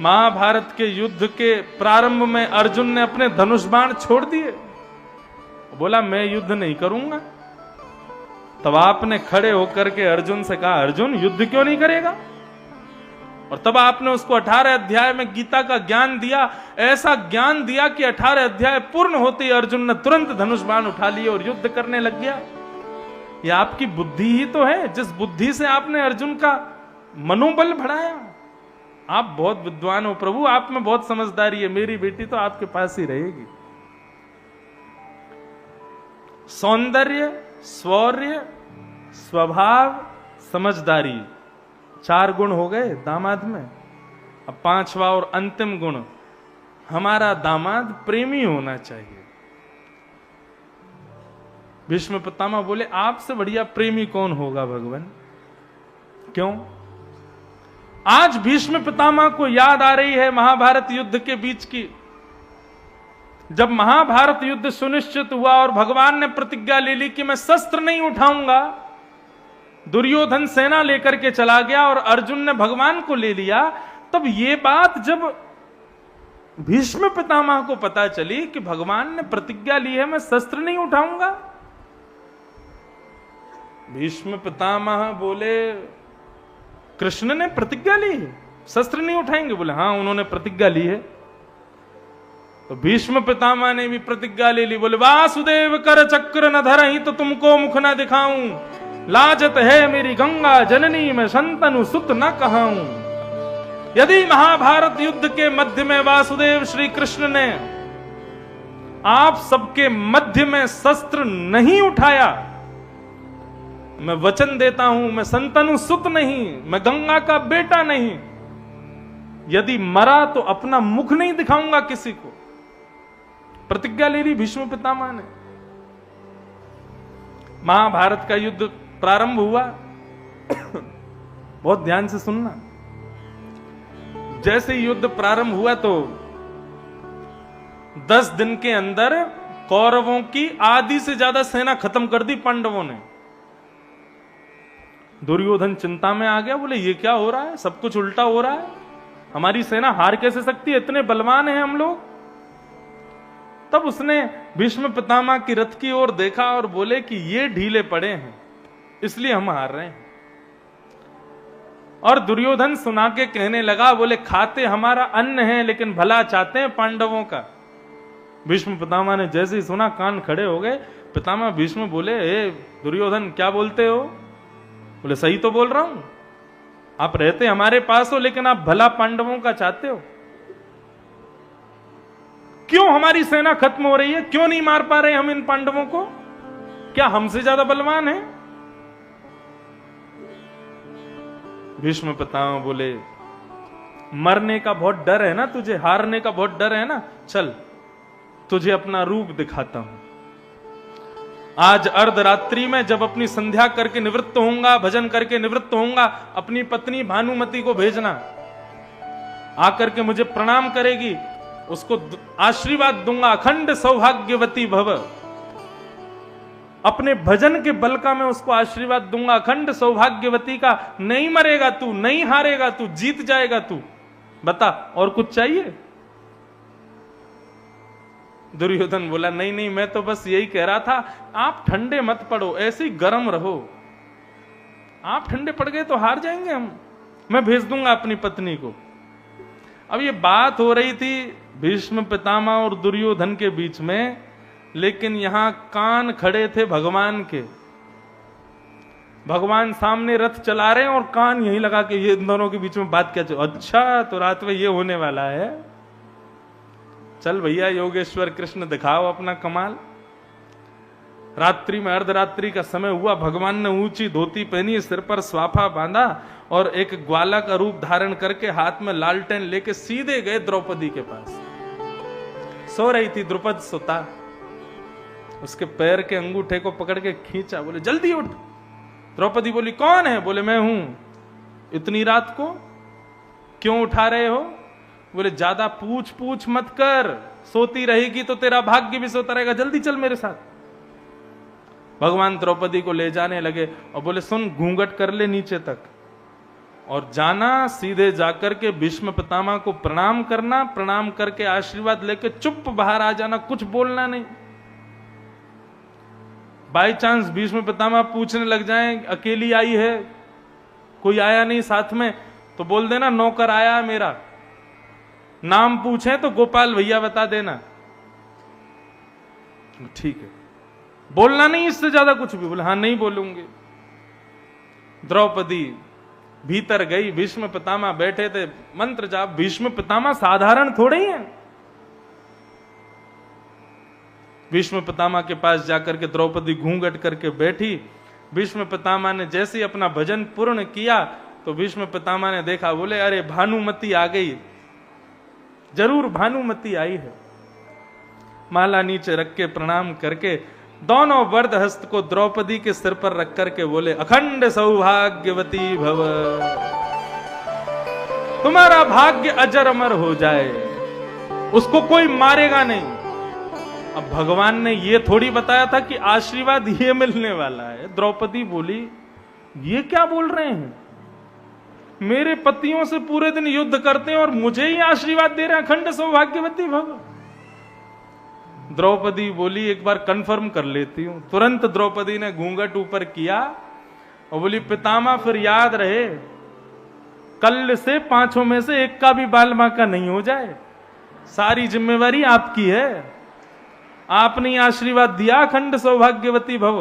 महाभारत के युद्ध के प्रारंभ में अर्जुन ने अपने धनुष बाण छोड़ दिए, बोला मैं युद्ध नहीं करूंगा। तब आपने खड़े होकर के अर्जुन से कहा अर्जुन युद्ध क्यों नहीं करेगा? और तब आपने उसको 18 अध्याय में गीता का ज्ञान दिया, ऐसा ज्ञान दिया कि 18 अध्याय पूर्ण होते ही अर्जुन ने तुरंत धनुष बाण उठा लिए और युद्ध करने लग गया। ये आपकी बुद्धि ही तो है, जिस बुद्धि से आपने अर्जुन का मनोबल बढ़ाया। आप बहुत विद्वान हो प्रभु, आप में बहुत समझदारी है, मेरी बेटी तो आपके पास ही रहेगी। सौंदर्य, शौर्य, स्वभाव, समझदारी, 4 गुण हो गए दामाद में। अब 5वां और अंतिम गुण, हमारा दामाद प्रेमी होना चाहिए। भीष्म पितामह बोले आपसे बढ़िया प्रेमी कौन होगा भगवान? क्यों? आज भीष्म पितामह को याद आ रही है महाभारत युद्ध के बीच की, जब महाभारत युद्ध सुनिश्चित हुआ और भगवान ने प्रतिज्ञा ले ली कि मैं शस्त्र नहीं उठाऊंगा। दुर्योधन सेना लेकर के चला गया और अर्जुन ने भगवान को ले लिया। तब ये बात जब भीष्म पितामह को पता चली कि भगवान ने प्रतिज्ञा ली है मैं शस्त्र नहीं उठाऊंगा, भीष्म पितामह बोले कृष्ण ने प्रतिज्ञा ली है शस्त्र नहीं उठाएंगे? बोले हाँ उन्होंने प्रतिज्ञा ली है। तो भीष्म पितामह ने भी प्रतिज्ञा ले ली। बोले वासुदेव कर चक्र न धरहीं तो तुमको मुख न दिखाऊं, लाजत है मेरी गंगा जननी मैं शंतनु सुत न कहाऊं। यदि महाभारत युद्ध के मध्य में वासुदेव श्री कृष्ण ने आप सबके मध्य में शस्त्र नहीं उठाया, मैं वचन देता हूं मैं शंतनु सुत नहीं, मैं गंगा का बेटा नहीं, यदि मरा तो अपना मुख नहीं दिखाऊंगा किसी को। प्रतिज्ञा ले ली भीष्म पितामह ने। महाभारत का युद्ध प्रारंभ हुआ। बहुत ध्यान से सुनना। जैसे युद्ध प्रारंभ हुआ तो 10 दिन के अंदर कौरवों की आधी से ज्यादा सेना खत्म कर दी पांडवों ने। दुर्योधन चिंता में आ गया। बोले ये क्या हो रहा है, सब कुछ उल्टा हो रहा है, हमारी सेना हार कैसे सकती है, इतने बलवान हैं हम लोग। तब उसने भीष्म पितामह की रथ की ओर देखा और बोले कि ये ढीले पड़े हैं इसलिए हम हार रहे हैं। और दुर्योधन सुना के कहने लगा, बोले खाते हमारा अन्न है लेकिन भला चाहते हैं पांडवों का। भीष्म पितामह ने जैसे ही सुना कान खड़े हो गए। पितामह भीष्म बोले ए दुर्योधन क्या बोलते हो? बोले सही तो बोल रहा हूं, आप रहते हमारे पास हो लेकिन आप भला पांडवों का चाहते हो। क्यों हमारी सेना खत्म हो रही है, क्यों नहीं मार पा रहे हम इन पांडवों को? क्या हमसे ज्यादा बलवान है? भीष्म पितामह बोले मरने का बहुत डर है ना तुझे, हारने का बहुत डर है ना, चल तुझे अपना रूप दिखाता हूं। आज अर्धरात्रि में जब अपनी संध्या करके निवृत्त होऊंगा, भजन करके निवृत्त होऊंगा, अपनी पत्नी भानुमति को भेजना, आकर के मुझे प्रणाम करेगी, उसको आशीर्वाद दूंगा, अखंड सौभाग्यवती भव। अपने भजन के बल का मैं उसको आशीर्वाद दूंगा, अखंड सौभाग्यवती का। नहीं मरेगा तू, नहीं हारेगा तू, जीत जाएगा तू। बता और कुछ चाहिए? दुर्योधन बोला नहीं नहीं मैं तो बस यही कह रहा था, आप ठंडे मत पड़ो, ऐसे ही गर्म रहो। आप ठंडे पड़ गए तो हार जाएंगे हम, मैं भेज दूंगा अपनी पत्नी को। अब ये बात हो रही थी भीष्म पितामह और दुर्योधन के बीच में, लेकिन यहां कान खड़े थे भगवान के। भगवान सामने रथ चला रहे हैं और कान यहीं लगा के ये इन दोनों के बीच में बात क्या चल। अच्छा तो रात में ये होने वाला है, चल भैया योगेश्वर कृष्ण दिखाओ अपना कमाल। रात्रि में अर्धरात्रि का समय हुआ, भगवान ने ऊंची धोती पहनी, सिर पर स्वाफा बांधा और एक ग्वाला का रूप धारण करके हाथ में लालटेन लेके सीधे गए द्रौपदी के पास। सो रही थी द्रुपद सुता, उसके पैर के अंगूठे को पकड़ के खींचा, बोले जल्दी उठ। द्रौपदी बोली कौन है? बोले मैं हूं। इतनी रात को क्यों उठा रहे हो? बोले ज्यादा पूछ पूछ मत कर, सोती रहेगी तो तेरा भाग्य भी सोता रहेगा, जल्दी चल मेरे साथ। भगवान द्रौपदी को ले जाने लगे और बोले सुन घूंघट कर ले नीचे तक, और जाना सीधे जाकर के भीष्म पितामह को प्रणाम करना, प्रणाम करके आशीर्वाद लेके चुप बाहर आ जाना, कुछ बोलना नहीं। बाई चांस भीष्म पितामह पूछने लग जाएं अकेली आई है, कोई आया नहीं साथ में, तो बोल देना नौकर आया मेरा। नाम पूछे तो गोपाल भैया बता देना, ठीक है। बोलना नहीं इससे ज्यादा कुछ भी। बोले हाँ नहीं बोलूंगी। द्रौपदी भीतर गई, भीष्म पितामह बैठे थे मंत्र जाप। भीष्म पितामह साधारण थोड़े ही हैं। भीष्म पितामह के पास जाकर के द्रौपदी घूंघट करके बैठी। भीष्म पितामह ने जैसे ही अपना भजन पूर्ण किया तो भीष्म पितामह ने देखा, बोले अरे भानुमति आ गई, जरूर भानुमति आई है। माला नीचे रख के प्रणाम करके दोनों वरद हस्त को द्रौपदी के सिर पर रख करके बोले अखंड सौभाग्यवती भव, तुम्हारा भाग्य अजर अमर हो जाए, उसको कोई मारेगा नहीं। अब भगवान ने ये थोड़ी बताया था कि आशीर्वाद ये मिलने वाला है। द्रौपदी बोली ये क्या बोल रहे हैं, मेरे पतियों से पूरे दिन युद्ध करते हैं और मुझे ही आशीर्वाद दे रहे हैं, अखंड सौभाग्यवती भव। द्रौपदी बोली एक बार कंफर्म कर लेती हूं। तुरंत द्रौपदी ने घूंघट ऊपर किया और बोली पितामह फिर याद रहे, कल से पांचों में से एक का भी बाल बांका नहीं हो जाए, सारी जिम्मेवारी आपकी है। आपने आशीर्वाद दिया अखंड सौभाग्यवती भव,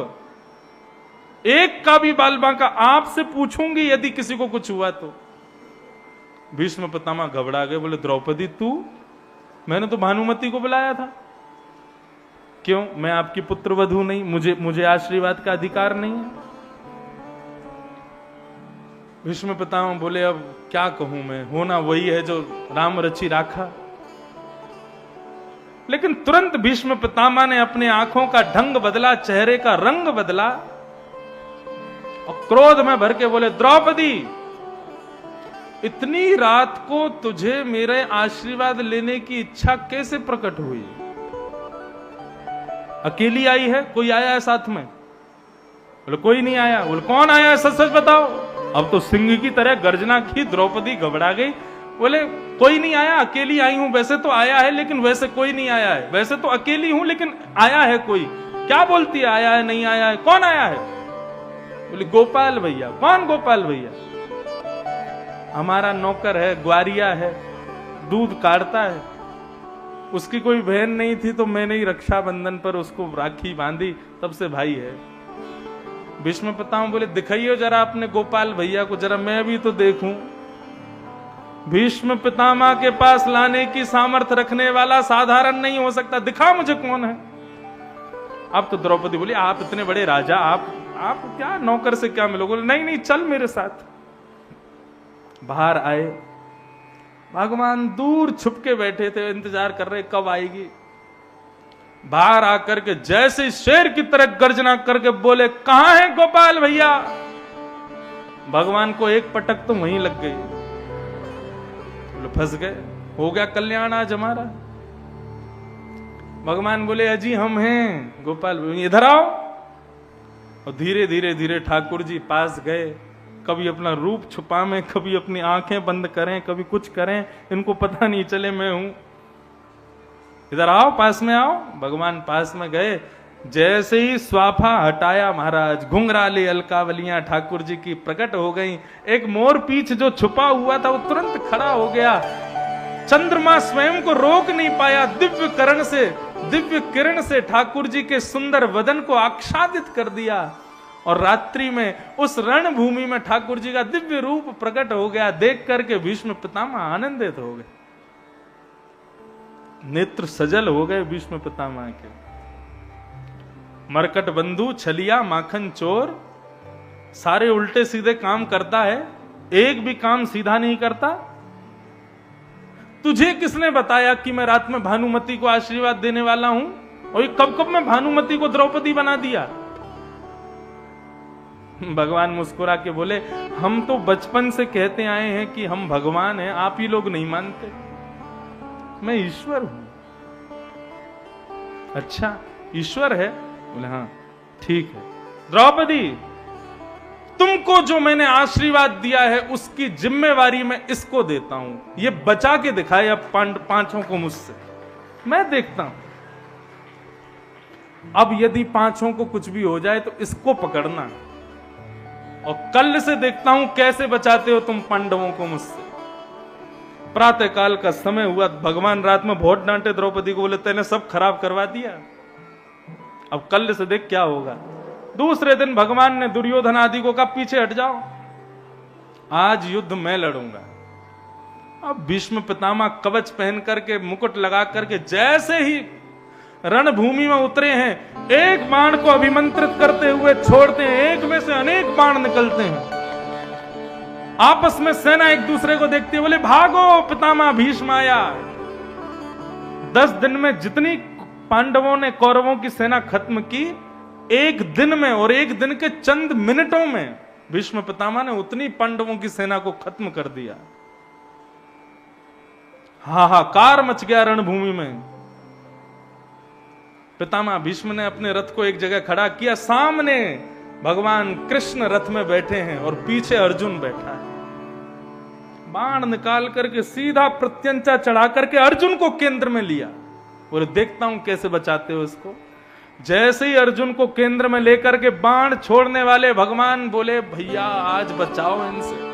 एक का भी बाल बांका आपसे पूछूंगी यदि किसी को कुछ हुआ तो। भीष्म पितामह घबरा गए, बोले द्रौपदी तू? मैंने तो भानुमति को बुलाया था। क्यों? मैं आपकी पुत्रवधू नहीं? मुझे आशीर्वाद का अधिकार नहीं है? भीष्म पितामह बोले अब क्या कहूं मैं, होना वही है जो राम रचि राखा। लेकिन तुरंत भीष्म पितामह ने अपने आंखों का ढंग बदला, चेहरे का रंग बदला और क्रोध में भर के बोले द्रौपदी, इतनी रात को तुझे मेरे आशीर्वाद लेने की इच्छा कैसे प्रकट हुई? अकेली आई है? कोई आया है साथ में? बोले कोई नहीं आया। बोले कौन आया है, सच सच बताओ। अब तो सिंह की तरह गर्जना की, द्रौपदी घबरा गई। बोले कोई नहीं आया, अकेली आई हूं। वैसे तो आया है लेकिन वैसे कोई नहीं आया है, वैसे तो अकेली हूं लेकिन आया है कोई। क्या बोलती है, आया है नहीं आया है? कौन आया है? बोले गोपाल भैया। कौन गोपाल भैया? हमारा नौकर है, ग्वारिया है, दूध काटता है। उसकी कोई बहन नहीं थी तो मैंने ही रक्षाबंधन पर उसको राखी बांधी, तब से भाई है। भीष्म पितामह बोले दिखाइए जरा अपने गोपाल भैया को, जरा मैं भी तो देखूं। भीष्म पितामह के पास लाने की सामर्थ्य रखने वाला साधारण नहीं हो सकता, दिखा मुझे कौन है। अब तो द्रौपदी बोली आप इतने बड़े राजा, आप क्या नौकर से क्या मिलोगे? नहीं नहीं चल मेरे साथ। बाहर आए, भगवान दूर छुप के बैठे थे, इंतजार कर रहे कब आएगी। बाहर आकर के जैसे शेर की तरह गर्जना करके बोले कहां है गोपाल भैया। भगवान को एक पटक तो वहीं लग गई, फंस गए, हो गया कल्याण आज हमारा। भगवान बोले अजी हम हैं। गोपाल भैया इधर आओ। और धीरे धीरे धीरे ठाकुर जी पास गए। कभी अपना रूप छुपा में, कभी अपनी आंखें बंद करें, कभी कुछ करें, इनको पता नहीं चले मैं हूं। इधर आओ, पास में आओ। भगवान पास में गए। जैसे ही स्वाफा हटाया महाराज, घुंघराले अलकावलियां ठाकुर जी की प्रकट हो गई। एक मोर पीछ जो छुपा हुआ था वो तुरंत खड़ा हो गया। चंद्रमा स्वयं को रोक नहीं पाया, दिव्य करण से, दिव्य किरण से ठाकुर जी के सुंदर वदन को आच्छादित कर दिया। और रात्रि में उस रणभूमि में ठाकुर जी का दिव्य रूप प्रकट हो गया। देख करके भीष्म पितामह आनंदित हो गए, नेत्र सजल हो गए भीष्म पितामह के। मरकट बंधु, छलिया, माखन चोर, सारे उल्टे सीधे काम करता है, एक भी काम सीधा नहीं करता। तुझे किसने बताया कि मैं रात में भानुमति को आशीर्वाद देने वाला हूं? और कब कब मैं भानुमति को द्रौपदी बना दिया। भगवान मुस्कुरा के बोले हम तो बचपन से कहते आए हैं कि हम भगवान हैं, आप ही लोग नहीं मानते। मैं ईश्वर हूं। अच्छा ईश्वर है? बोले हाँ ठीक है। द्रौपदी तुमको जो मैंने आशीर्वाद दिया है उसकी जिम्मेवारी मैं इसको देता हूं। ये बचा के दिखाए अब पांचों को मुझसे, मैं देखता हूं। अब यदि पांचों को कुछ भी हो जाए तो इसको पकड़ना, और कल से देखता हूं कैसे बचाते हो तुम पांडवों को मुझसे। प्रातः काल का समय हुआ, भगवान रात में बहुत डांटे द्रौपदी को, बोले तेने सब खराब करवा दिया, अब कल से देख क्या होगा। दूसरे दिन भगवान ने दुर्योधन आदि को कहा पीछे हट जाओ, आज युद्ध मैं लड़ूंगा। अब भीष्म पितामह कवच पहन करके, मुकुट लगा करके जैसे ही रणभूमि में उतरे हैं, एक बाण को अभिमंत्रित करते हुए छोड़ते हैं, एक में से अनेक बाण निकलते हैं। आपस में सेना एक दूसरे को देखते बोले भागो, पितामह भीष्म आया। 10 दिन में जितनी पांडवों ने कौरवों की सेना खत्म की, एक दिन में और एक दिन के चंद मिनटों में भीष्म पितामह ने उतनी पांडवों की सेना को खत्म कर दिया। हाहाकार मच गया रणभूमि में। पितामह भीष्म ने अपने रथ को एक जगह खड़ा किया, सामने भगवान कृष्ण रथ में बैठे हैं और पीछे अर्जुन बैठा है। बाण निकाल करके सीधा प्रत्यंचा चढ़ा करके अर्जुन को केंद्र में लिया। बोले देखता हूं कैसे बचाते हो इसको। जैसे ही अर्जुन को केंद्र में लेकर के बाण छोड़ने वाले भगवान बोले भैया आज बचाओ इनसे।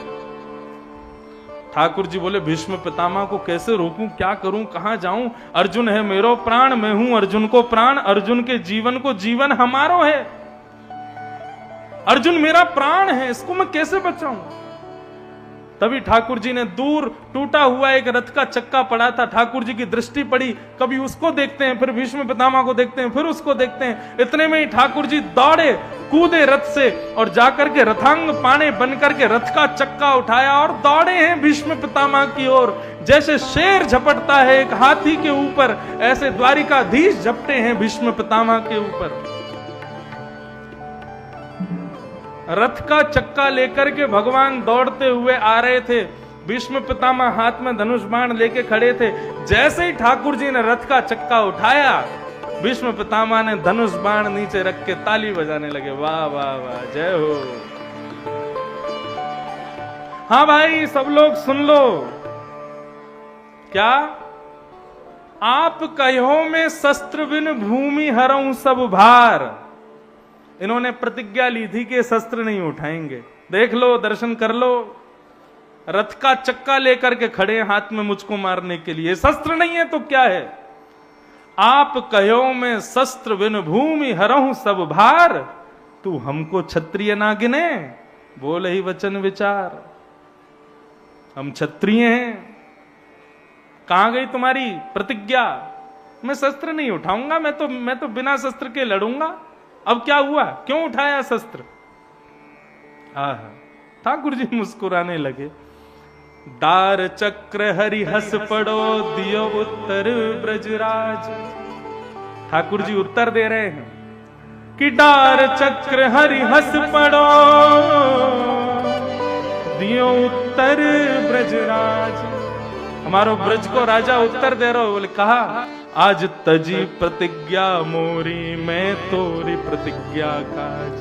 ठाकुर जी बोले भीष्म पितामह को कैसे रोकूं, क्या करूं, कहां जाऊं? अर्जुन है मेरो प्राण, मैं हूं अर्जुन को प्राण, अर्जुन के जीवन को जीवन हमारो है। अर्जुन मेरा प्राण है, इसको मैं कैसे बचाऊं? तभी ठाकुर जी ने दूर टूटा हुआ एक रथ का चक्का पड़ा था, ठाकुर जी की दृष्टि पड़ी, कभी उसको देखते हैं, फिर भीष्म पितामह को देखते हैं, फिर उसको देखते हैं। इतने में ही ठाकुर जी दौड़े, कूदे रथ से और जाकर के रथांग पाने बनकर के रथ का चक्का उठाया और दौड़े हैं भीष्म पितामह की ओर। जैसे शेर झपटता है एक हाथी के ऊपर, ऐसे द्वारिकाधीश झपटे हैं भीष्म पितामह के ऊपर। रथ का चक्का लेकर के भगवान दौड़ते हुए आ रहे थे। भीष्म पितामह हाथ में धनुष बाण लेके खड़े थे। जैसे ही ठाकुर जी ने रथ का चक्का उठाया, भीष्म पितामह ने धनुष बाण नीचे रख के ताली बजाने लगे, वाह वाह वाह, जय हो। हाँ भाई सब लोग सुन लो, क्या आप कहो में शस्त्र बिन भूमि हरऊं सब भार। इन्होंने प्रतिज्ञा ली थी कि शस्त्र नहीं उठाएंगे। देख लो, दर्शन कर लो, रथ का चक्का लेकर के खड़े हाथ में मुझको मारने के लिए। शस्त्र नहीं है तो क्या है? आप कहो में शस्त्र बिन भूमि हरऊं सब भार, तू हमको क्षत्रिय ना गिने, बोल ही वचन विचार। हम क्षत्रिय हैं, कहां गई तुम्हारी प्रतिज्ञा? मैं शस्त्र नहीं उठाऊंगा, मैं तो बिना शस्त्र के लड़ूंगा। अब क्या हुआ, क्यों उठाया शस्त्र? ठाकुर जी मुस्कुराने लगे। दार चक्र हरि हस पड़ो दियो उत्तर ब्रजराज। ठाकुर जी उत्तर दे रहे हैं कि दार चक्र हरि हस पड़ो दियो उत्तर ब्रजराज। हमारो ब्रज को राजा उत्तर दे रहे हो। बोले कहा आज तजी प्रतिज्ञा मोरी, मैं तोरी प्रतिज्ञा काज।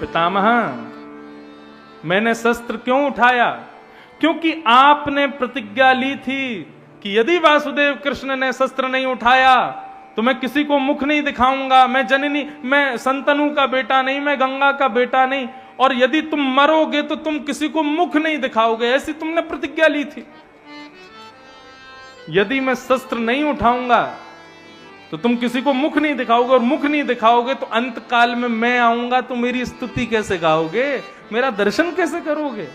पितामह मैंने शस्त्र क्यों उठाया? क्योंकि आपने प्रतिज्ञा ली थी कि यदि वासुदेव कृष्ण ने शस्त्र नहीं उठाया तो मैं किसी को मुख नहीं दिखाऊंगा, मैं जननी, मैं संतनु का बेटा नहीं, मैं गंगा का बेटा नहीं, और यदि तुम मरोगे तो तुम किसी को मुख नहीं दिखाओगे, ऐसी तुमने प्रतिज्ञा ली थी। यदि मैं शस्त्र नहीं उठाऊंगा तो तुम किसी को मुख नहीं दिखाओगे, और मुख नहीं दिखाओगे तो अंत काल में मैं आऊंगा तो मेरी स्तुति कैसे गाओगे, मेरा दर्शन कैसे करोगे?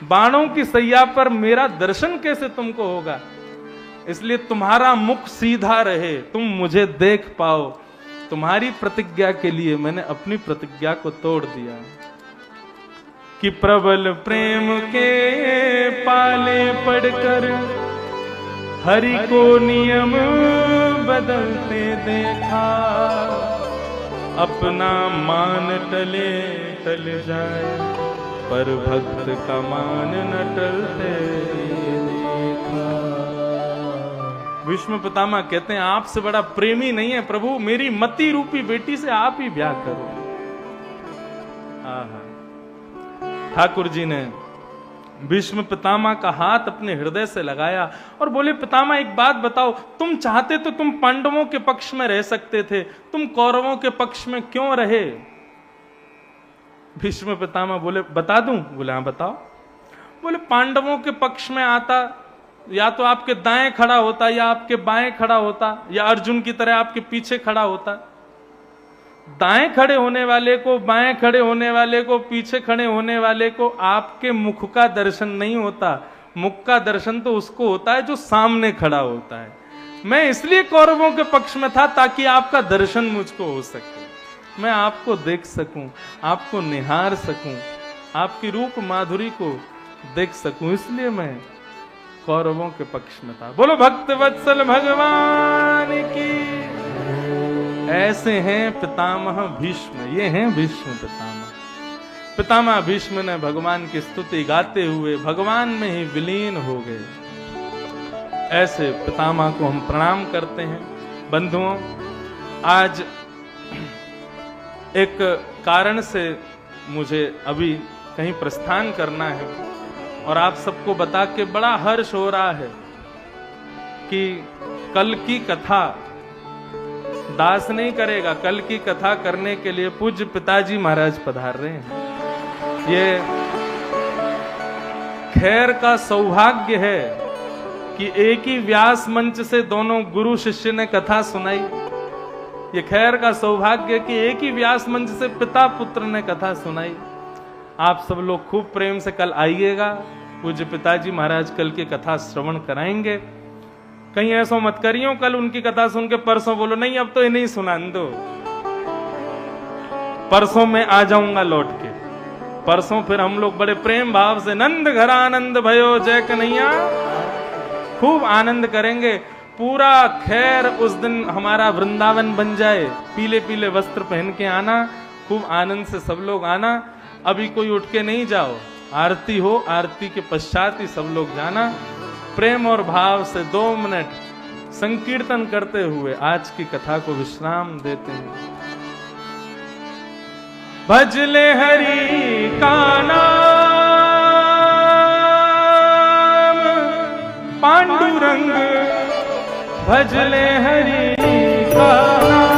बाणों की सैया पर मेरा दर्शन कैसे तुमको होगा? इसलिए तुम्हारा मुख सीधा रहे, तुम मुझे देख पाओ। तुम्हारी प्रतिज्ञा के लिए मैंने अपनी प्रतिज्ञा को तोड़ दिया कि प्रबल प्रेम के पाले पड़कर हरि को नियम बदलते देखा, अपना मान टले टल जाए पर भक्त का मान न टलते देखा। भीष्म पितामह कहते हैं आपसे बड़ा प्रेमी नहीं है प्रभु, मेरी मति रूपी बेटी से आप ही ब्याह करो। ठाकुर जी ने भीष्म पितामह का हाथ अपने हृदय से लगाया और बोले पितामह एक बात बताओ, तुम चाहते तो तुम पांडवों के पक्ष में रह सकते थे, तुम कौरवों के पक्ष में क्यों रहे? भीष्म पितामह बोले बता दूं? बोले हाँ बताओ। बोले पांडवों के पक्ष में आता या तो आपके दाएं खड़ा होता या आपके बाएं खड़ा होता या अर्जुन की तरह आपके पीछे खड़ा होता। दाएं खड़े होने वाले को, बाएं खड़े होने वाले को, पीछे खड़े होने वाले को आपके मुख का दर्शन नहीं होता, मुख का दर्शन तो उसको होता है जो सामने खड़ा होता है। मैं इसलिए कौरवों के पक्ष में था ताकि आपका दर्शन मुझको हो सके, मैं आपको देख सकूं, आपको निहार सकूं, आपकी रूप माधुरी को देख सकूं, इसलिए मैं कौरवों के पक्ष में था। बोलो भक्त वत्सल भगवान की। ऐसे हैं पितामह भीष्म, ये हैं भीष्म पितामह। पितामह भीष्म ने भगवान की स्तुति गाते हुए भगवान में ही विलीन हो गए। ऐसे पितामह को हम प्रणाम करते हैं। बंधुओं, आज एक कारण से मुझे अभी कहीं प्रस्थान करना है, और आप सबको बता के बड़ा हर्ष हो रहा है कि कल की कथा दास नहीं करेगा, कल की कथा करने के लिए पूज्य पिताजी महाराज पधार रहे हैं। ये खैर का सौभाग्य है कि एक ही व्यास मंच से दोनों गुरु शिष्य ने कथा सुनाई। ये खैर का सौभाग्य कि एक ही व्यास मंच से पिता पुत्र ने कथा सुनाई। आप सब लोग खूब प्रेम से कल आइएगा, पूज्य पिताजी महाराज कल की कथा श्रवण कराएंगे। कहीं ऐसा मत करियो कल उनकी कथा सुन के परसों बोलो नहीं अब तो ये नहीं सुना दो, परसों मैं आ जाऊंगा लौट के। परसों फिर हम लोग बड़े प्रेम भाव से नंद घर आनंद भयो जय कन्हैया खूब आनंद करेंगे। पूरा खैर उस दिन हमारा वृंदावन बन जाए। पीले पीले वस्त्र पहन के आना, खूब आनंद से सब लोग आना। अभी कोई उठ के नहीं जाओ, आरती हो, आरती के पश्चात ही सब लोग जाना। प्रेम और भाव से 2 मिनट संकीर्तन करते हुए आज की कथा को विश्राम देते हैं। भजले हरि का नाम पांडुरंग, भजले हरि का नाम